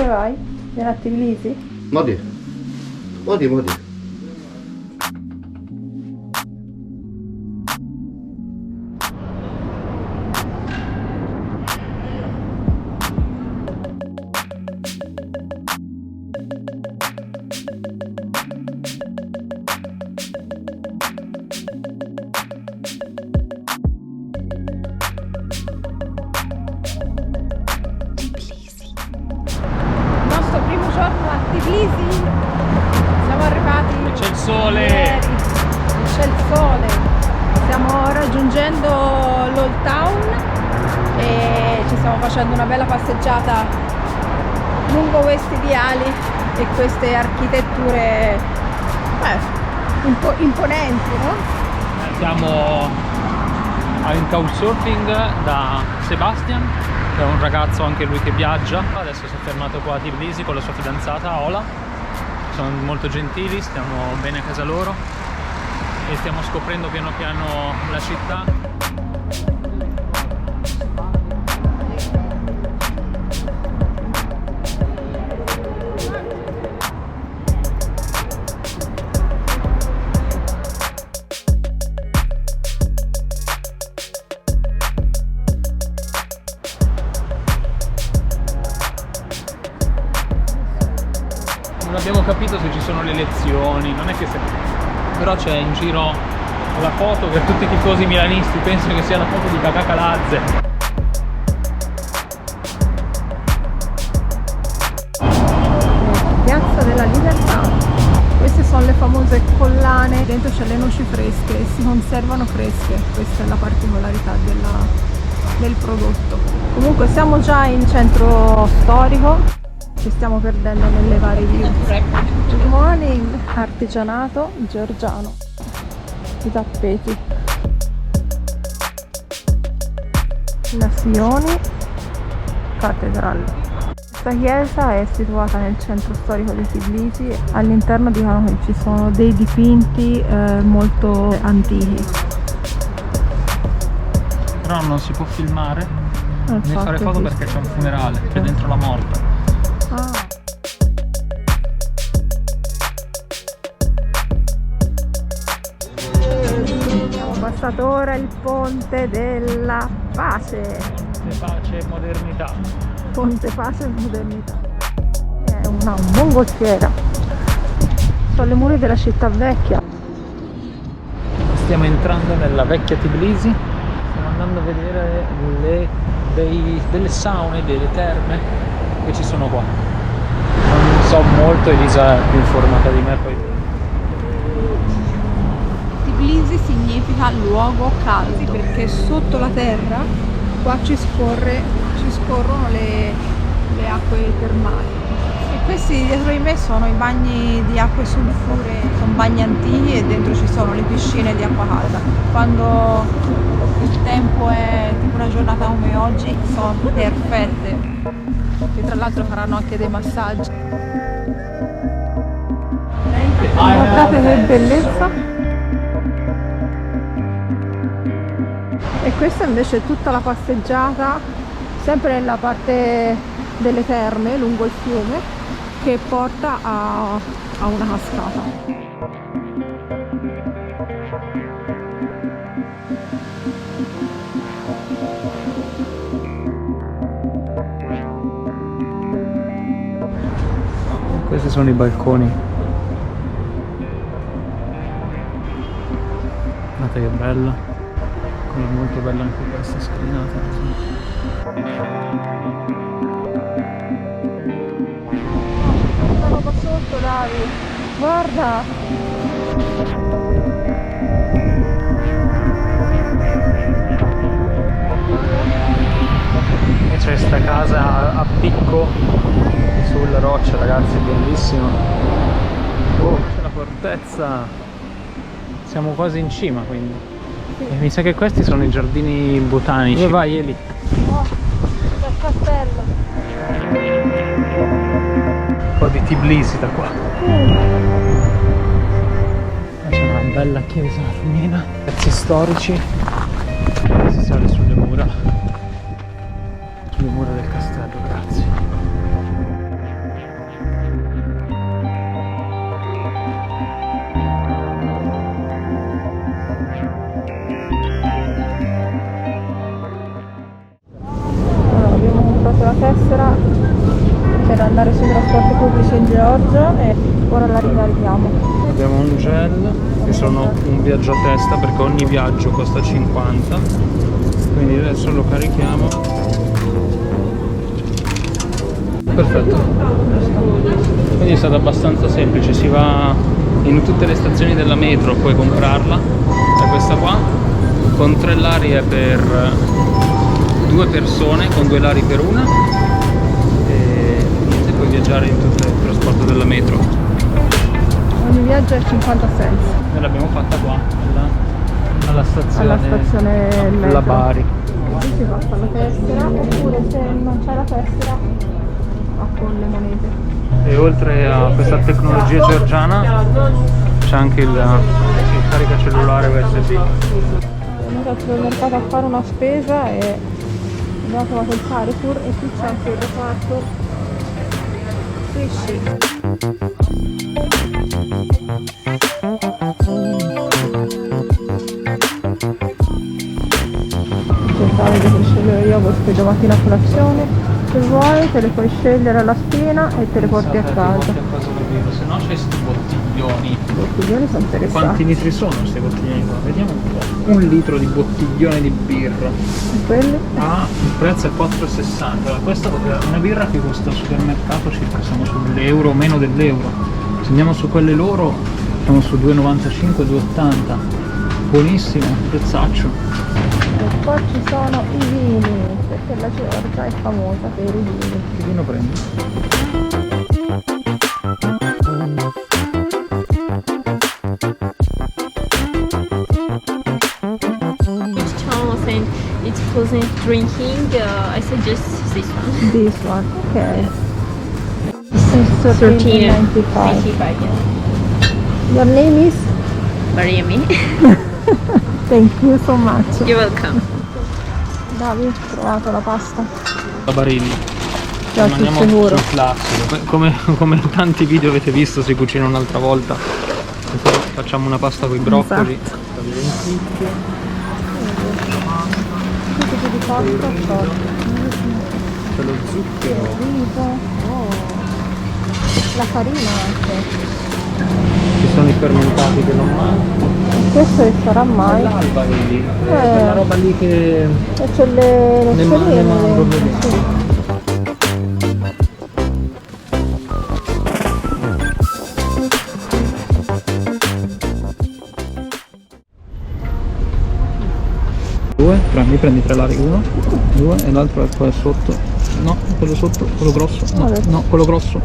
Dove vai? Vieni a Tbilisi? Modi. Tbilisi, siamo arrivati. C'è il sole. Ieri. C'è il sole. Stiamo raggiungendo l'Old Town e ci stiamo facendo una bella passeggiata lungo questi viali e queste architetture imponenti, no? Siamo in couchsurfing da Sebastian, che è un ragazzo anche lui che viaggia. Adesso si è fermato qua a Tbilisi con la sua fidanzata Ola. Sono molto gentili, stiamo bene a casa loro e stiamo scoprendo piano piano la città. Non abbiamo capito se ci sono le lezioni, non è che però c'è in giro la foto per tutti i tifosi milanisti, penso che sia la foto di Kakà Calazze. Piazza della Libertà. Queste sono le famose collane, dentro c'è le noci fresche e si conservano fresche, questa è la particolarità del prodotto. Comunque siamo già in centro storico. Ci stiamo perdendo nelle varie vie. Good morning, artigianato georgiano, i tappeti, Nazioni, cattedrale. Questa chiesa è situata nel centro storico di Tbilisi. All'interno dicono che ci sono dei dipinti molto antichi. Però non si può filmare né fare foto perché c'è un funerale, c'è dentro la morta. Abbiamo passato ora il ponte della pace. Ponte, pace e modernità. Ponte, pace e modernità. È una mongolfiera. Sono le mura della città vecchia. Stiamo entrando nella vecchia Tbilisi. Stiamo andando a vedere delle saune, delle terme che ci sono qua. Non so molto, Elisa è più informata di me poi. Tbilisi significa luogo caldo perché sotto la terra qua ci scorrono le acque termali. E questi dietro di me sono i bagni di acque sulfuree, sono bagni antichi e dentro ci sono le piscine di acqua calda. Quando il tempo è tipo una giornata come oggi sono perfette, e tra l'altro faranno anche dei massaggi. Guardate che bellezza! E questa invece è tutta la passeggiata, sempre nella parte delle terme lungo il fiume, che porta a una cascata. Questi sono i balconi. Guardate che bella. Come molto bella anche questa screenata. Questa roba sotto, Davi. Guarda! E c'è sta casa a picco sulla roccia, ragazzi, bellissimo. Oh, c'è la fortezza. Siamo quasi in cima, quindi. Sì. E mi sa che questi sono i giardini botanici. Dove vai, Eli? Oh, c'è il castello. Un po' di Tbilisi da qua. C'è una bella chiesa armena, pezzi storici. Si sale sulle mura del castello, grazie. andare sui trasporti pubblici in Georgia e ora la ricarichiamo. Abbiamo un gel che sono un viaggio a testa perché ogni viaggio costa 50, quindi adesso lo carichiamo. Perfetto, quindi è stato abbastanza semplice, si va in tutte le stazioni della metro, puoi comprarla, è questa qua, con 3 lari è per 2 persone, con 2 lari per una, e niente, puoi viaggiare in tutto il trasporto della metro. Ogni viaggio è 50 cents. Noi l'abbiamo fatta qua, alla stazione metro. la Bari. Qui si passa la tessera, oppure se non c'è la tessera va con le monete. E oltre a questa tecnologia georgiana c'è anche il carica cellulare USB. Siamo andati al supermercato a fare una spesa e abbiamo trovato il Carrefour e qui c'è anche il reparto sushi. Cercare di scegliere yogurt domattina a colazione. Se vuoi te le puoi scegliere alla spina e te le porti a casa. Se no c'è questi bottiglioni. I bottiglioni sono interessanti. Quanti litri sono questi bottiglioni qua? Vediamo un po'. 1 litro di bottiglione di birra. E quelli? Ah, il prezzo è 4,60. Allora, questa è una birra che costa al supermercato circa, siamo sull'euro o meno dell'euro. Se andiamo su quelle loro siamo su 2,95, 2,80. Buonissimo, prezzaccio. E poi ci sono i vini, perché la Georgia è famosa per i vini. Che vino prendi? Each channel and each person drinking, I suggest this one. This one, ok. This is 13.95. 55, yes. Your name is? Mariami. Thank you so much. You're welcome. Davi, ho trovato la pasta. La Barilli. Già, sul sicuro. Sul classico. Come in tanti video avete visto, si cucina un'altra volta. Adesso facciamo una pasta con i broccoli. Esatto. Che tipo di pasta? C'è lo zucchero. Riso. Oh. La farina anche. Ci sono i fermentati che non mangiano. Questo che sarà mai. L'alba, vedi? Quella roba lì che E c'è le noccioline. ne mangio bene. Sì. Due, prendi 3 lari, 1, 2 e l'altro è qua sotto. No, quello sotto, quello grosso. No, Vabbè. no, quello grosso.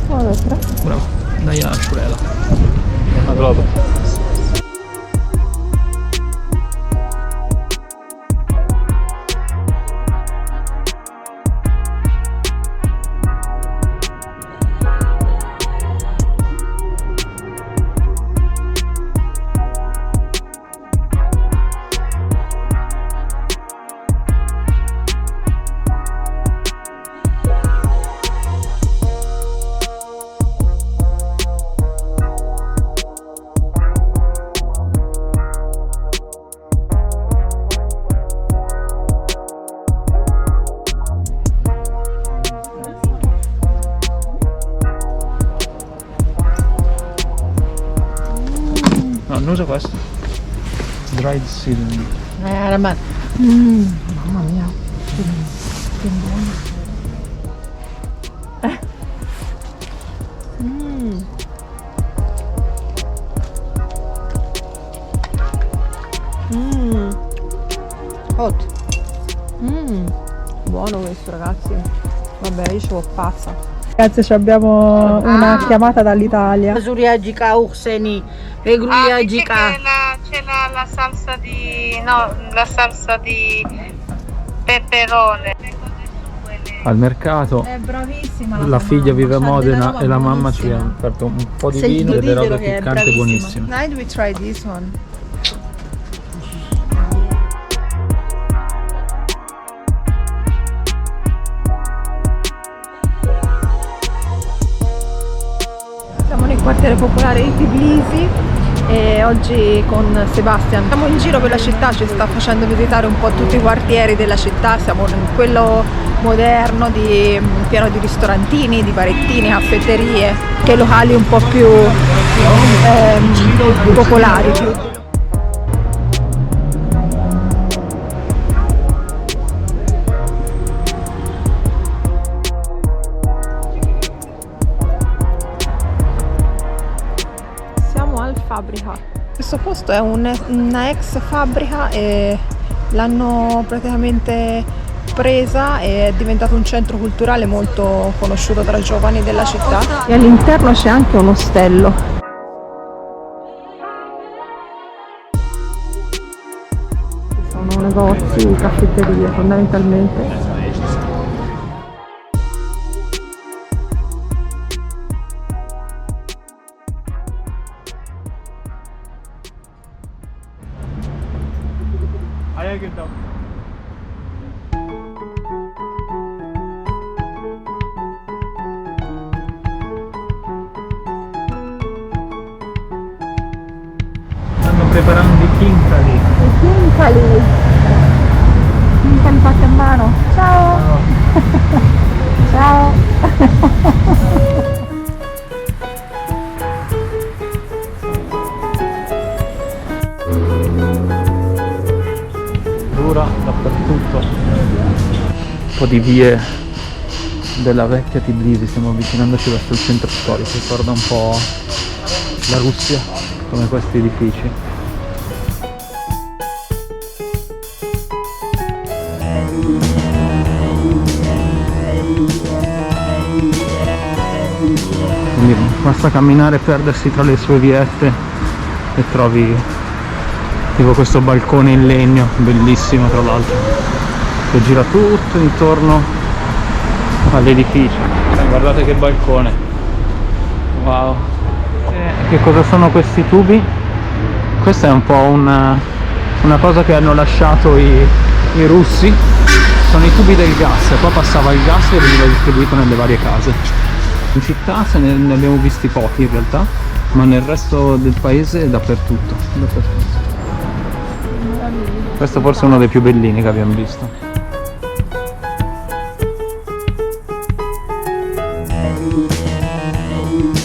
Allora, 3. Bravo, dai a Sciurela. Una globo. No, non usa questo. Dried seasoning. Mamma mia. Che buono. Hot. Buono questo, ragazzi. Vabbè, io ci ho pazza. Ragazzi, abbiamo una chiamata dall'Italia. Zuriagica, Urseni, Dice che Regruiagica. c'è la salsa di la salsa di peperone. Al mercato È bravissima la figlia vive a Modena e la mamma ci ha offerto un po' di Sentito vino e delle dicono robe che è piccanti bravissima. buonissime. Night we try this one. Siamo nel quartiere popolare di Tbilisi e oggi con Sebastian siamo in giro per la città, ci sta facendo visitare un po' tutti i quartieri della città. Siamo in quello moderno pieno di ristorantini, di barettini, caffetterie, che locali un po' più popolari. Fabbrica. Questo posto è una ex fabbrica e l'hanno praticamente presa e è diventato un centro culturale molto conosciuto tra i giovani della città. E all'interno c'è anche un ostello. Sono negozi, caffetterie fondamentalmente. Stanno preparando i chincali. Chincali fatti a mano. Ciao! Ciao! Dappertutto. Un po' di vie della vecchia Tbilisi, stiamo avvicinandoci verso il centro storico, ricorda un po' la Russia come questi edifici. Quindi basta camminare e perdersi tra le sue viette e trovi tipo questo balcone in legno, bellissimo tra l'altro, che gira tutto intorno all'edificio. Guardate che balcone, wow. Che cosa sono questi tubi? Questa è un po' una cosa che hanno lasciato i russi, sono i tubi del gas, qua passava il gas e veniva distribuito nelle varie case. In città ne abbiamo visti pochi in realtà, ma nel resto del paese è dappertutto. Questo forse è uno dei più bellini che abbiamo visto.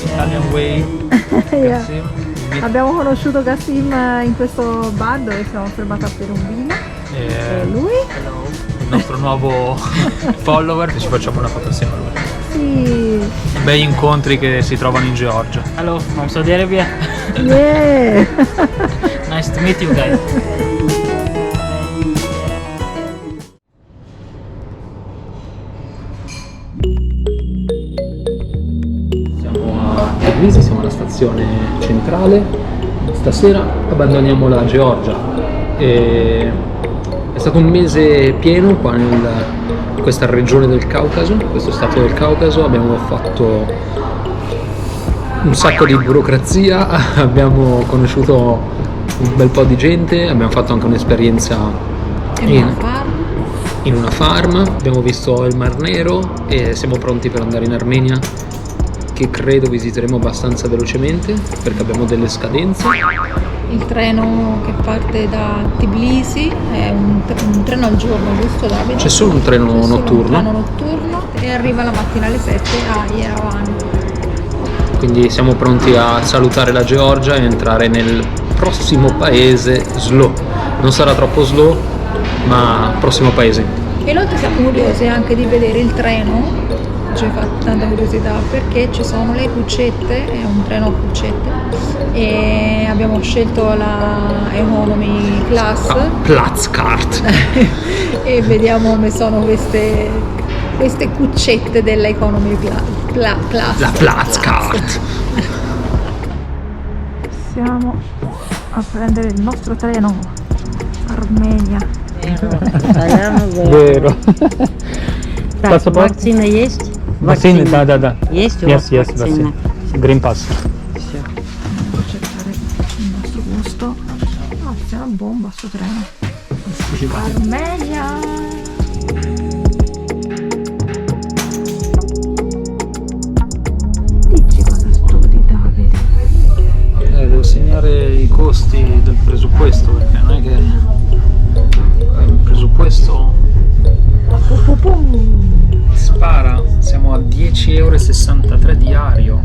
Italian Way. Yeah. Abbiamo conosciuto Qasim in questo bar dove siamo fermati a bere un vino. E lui? Il nostro nuovo follower, che ci facciamo una foto assieme a lui. Sì. Bei incontri che si trovano in Georgia. Hello, from Saudi Arabia. Yeah. Nice to meet you guys. Tbilisi, siamo alla stazione centrale. Stasera abbandoniamo la Georgia. È stato un mese pieno qua in questa regione del Caucaso, questo stato del Caucaso. Abbiamo fatto un sacco di burocrazia, abbiamo conosciuto un bel po' di gente, abbiamo fatto anche un'esperienza in una farm, abbiamo visto il Mar Nero e siamo pronti per andare in Armenia, che credo visiteremo abbastanza velocemente perché abbiamo delle scadenze. Il treno che parte da Tbilisi è un treno al giorno, giusto Davide? C'è solo un treno notturno. Un treno notturno e arriva la mattina alle 7 a Yerevan. Quindi siamo pronti a salutare la Georgia e entrare nel prossimo paese slow. Non sarà troppo slow, ma prossimo paese. E inoltre siamo curiosi anche di vedere il treno. Ci fa tanta curiosità perché ci sono le cuccette, è un treno a cuccette e abbiamo scelto la Economy Class. Platzkart. E vediamo come sono queste cuccette della Economy Class. La Platzkart. Siamo a prendere il nostro treno. Armenia. Vero. Так, вакцина есть? Vaccine, да. Есть у вас Yes, вакцина? Green Pass. Все. Devo cercare il nostro posto. Ah, c'è una bomba sto treno. Armenia. Dici cosa studi, Davide? Devo segnare costi del presupposto, perché non è che il presupposto spara. Siamo a 10,63 € diario,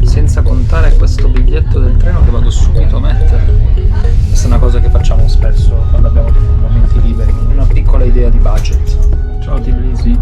senza contare questo biglietto del treno che vado subito a mettere. Questa è una cosa che facciamo spesso quando abbiamo momenti liberi, una piccola idea di budget. Ciao Tbilisi.